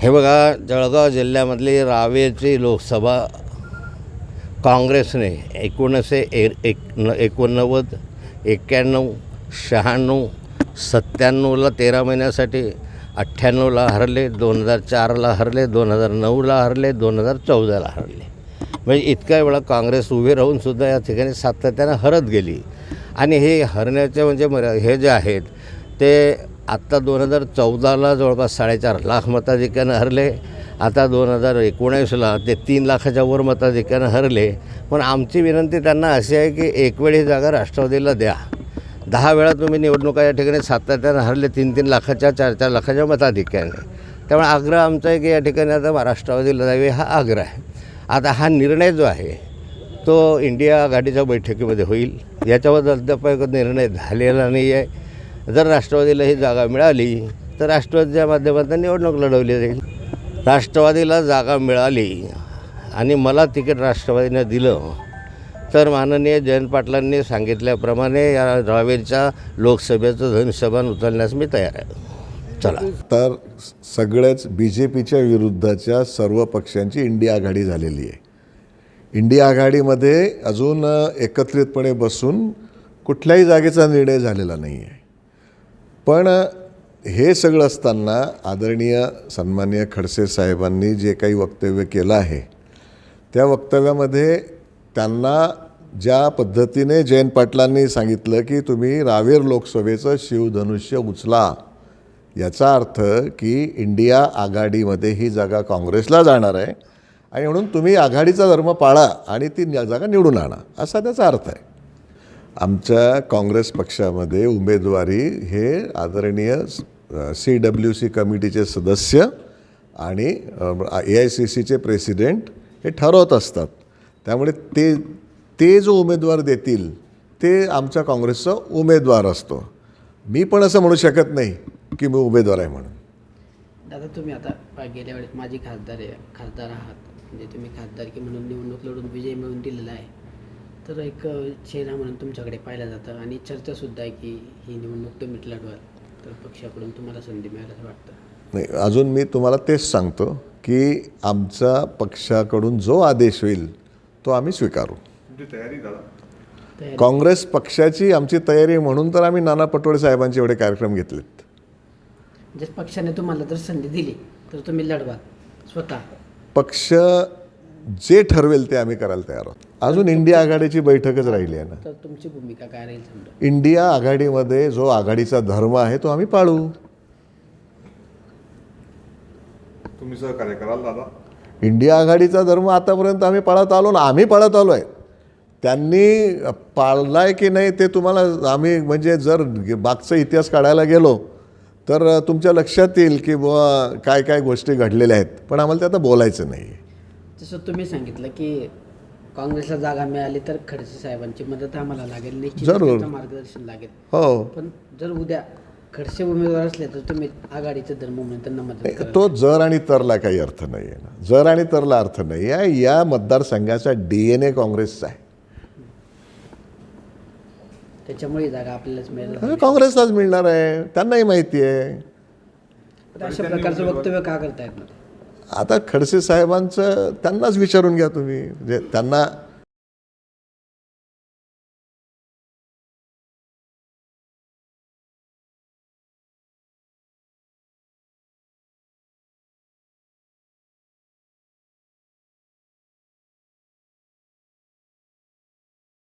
हे बघा, जळगाव जिल्ह्यामधली रावेरची लोकसभा काँग्रेसने 1989, 91, 96, 97ला 13 महिन्यासाठी, 98ला हरले, 2004ला हरले, 2009ला हरले, 2014ला हरले. म्हणजे इतक्या वेळा काँग्रेस उभी राहूनसुद्धा या ठिकाणी सातत्यानं हरत गेली. आणि हे हरण्याचे म्हणजे हे जे आहेत ते आत्ता 2014ला जवळपास 4.5 लाख मताधिक्यानं हरले. आता 2019ला ते 3 लाखाच्या वर मताधिक्यानं हरले. पण आमची विनंती त्यांना अशी आहे की एक वेळ ही जागा राष्ट्रवादीला द्या. 10 वेळा तुम्ही निवडणुका या ठिकाणी सातत्यानं हरले 3-3 लाखाच्या 4-4 लाखाच्या मताधिक्याने. त्यामुळे आग्रह आमचा आहे की या ठिकाणी आता राष्ट्रवादीला द्यावे हा आग्रह आहे. आता हा निर्णय जो आहे तो इंडिया आघाडीच्या बैठकीमध्ये होईल. याच्यावर अद्याप निर्णय झालेला नाही आहे. जर राष्ट्रवादीला ही जागा मिळाली तर राष्ट्रवादीच्या माध्यमातून निवडणूक लढवली जाईल. राष्ट्रवादीला जागा मिळाली आणि मला तिकीट राष्ट्रवादीने दिलं तर माननीय जयंत पाटलांनी सांगितल्याप्रमाणे या रावेरच्या लोकसभेचं धनुष्यबाण उचलण्यास मी तयार आहे. चला. तर सगळेच BJPच्या विरुद्धच्या सर्व पक्षांची इंडिया आघाडी झालेली आहे. इंडिया आघाडीमध्ये अजून एकत्रितपणे बसून कुठल्याही जागेचा निर्णय झालेला नाही आहे. पण हे सगळं असताना आदरणीय सन्माननीय खडसे साहेबांनी जे काही वक्तव्य केलं आहे त्या वक्तव्यामध्ये त्यांना ज्या पद्धतीने जयंत पाटलांनी सांगितलं की तुम्ही रावेर लोकसभेचं शिवधनुष्य उचला, याचा अर्थ की इंडिया आघाडीमध्ये ही जागा काँग्रेसला जाणार आहे आणि म्हणून तुम्ही आघाडीचा धर्म पाळा आणि ती जागा निवडून आणा, असा त्याचा अर्थ आहे. आमच्या काँग्रेस पक्षामध्ये उमेदवारी हे आदरणीय CWC कमिटीचे सदस्य आणि AICCचे प्रेसिडेंट हे ठरवत असतात. त्यामुळे ते जो उमेदवार देतील ते आमच्या काँग्रेसचा उमेदवार असतो. मी पण असं म्हणू शकत नाही की मी उमेदवार आहे म्हणून. दादा, तुम्ही आता गेल्या वेळेस माझी खासदार आहात, म्हणजे तुम्ही खासदारकी म्हणून निवडणूक लढून विजय मिळवून दिलेला आहे. तर एक चेहरा म्हणून तुमच्याकडे पाहिलं जातं आणि चर्चासुद्धा आहे की ही निवडणूक तुम्ही लढवाल तर पक्षाकडून तुम्हाला संधी मिळायला असं वाटतं. नाही, अजून मी तुम्हाला तेच सांगतो की आमच्या पक्षाकडून जो आदेश होईल तो आम्ही स्वीकारू. काँग्रेस पक्षाची आमची तयारी म्हणून तर आम्ही नाना पटोले साहेबांचे एवढे कार्यक्रम घेतलेत. जर पक्षाने तुम्हाला जर संधी दिली तर तुम्ही लढवाल स्वतः? पक्ष जे ठरवेल ते आम्ही करायला तयार आहोत. अजून इंडिया आघाडीची बैठकच राहिली आहे ना. तर तुमची भूमिका काय राहील? समजा इंडिया आघाडीमध्ये जो आघाडीचा धर्म आहे तो आम्ही पाळू. तुम्ही सहकार्य कराल दादा? इंडिया आघाडीचा धर्म आतापर्यंत आम्ही पाळत आलो ना, आम्ही पाळत आलो आहे. त्यांनी पाळलाय की नाही ते तुम्हाला आम्ही म्हणजे जर मागचा इतिहास काढायला गेलो तर तुमच्या लक्षात येईल की बुवा काय काय गोष्टी घडलेल्या आहेत. पण आम्हाला ते आता बोलायचं नाही. जसं तुम्ही सांगितलं की काँग्रेसला जागा मिळाली तर खडसे साहेबांची मदत आम्हाला लागेल, निश्चित जरूर. त्यांचं मार्गदर्शन लागेल. हो, पण जर उद्या खडसे उमेदवार असले तर तुम्ही आघाडीचा धर्म म्हणून त्यांना मदत कराल? तो जर आणि तरला काही अर्थ नाही आहे ना. जर आणि तरला अर्थ नाही आहे. या मतदारसंघाचा DNA काँग्रेसचा आहे. त्याच्यामुळे जागा आपल्यालाच मिळेल. काँग्रेसलाच मिळणार आहे, त्यांनाही माहिती आहे. अशा प्रकारचं वक्तव्य का करतायत? आता खडसे साहेबांचं त्यांनाच विचारून घ्या तुम्ही. म्हणजे त्यांना